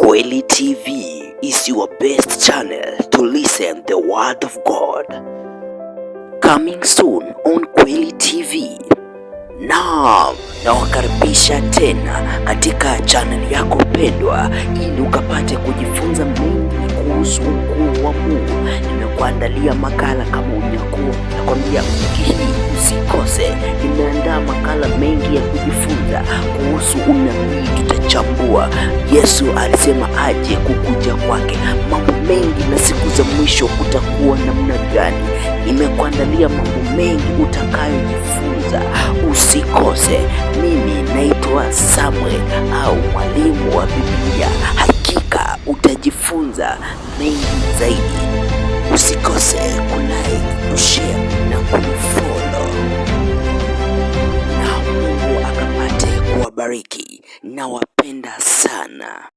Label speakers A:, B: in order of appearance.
A: Kweli TV is your best channel to listen the word of God. Coming soon on Kweli TV. Naam, nawakaribisha tena katika channel yako pendwa ili ukapate kujifunza mengi kuhusu ukuu wa Mungu. Nimekuandalia makala kama unyakuo, nakwambia wiki hii usikose. Nimeandaa makala mengi ya kujifunza kuhusu unabii. Tutachambua Yesu alisema aje, kukuja kwake, mambo mengi, na siku za mwisho kutakuwa namna gani. Nimekuandalia mambo mengi utakayojifunza, usikose. Mimi naitwa Samuel au mwalimu wa Biblia. Hakika utajifunza mengi zaidi. Usikose kulike, kushare na kufollow, na Mungu akapate kuwabariki. Nawapenda sana.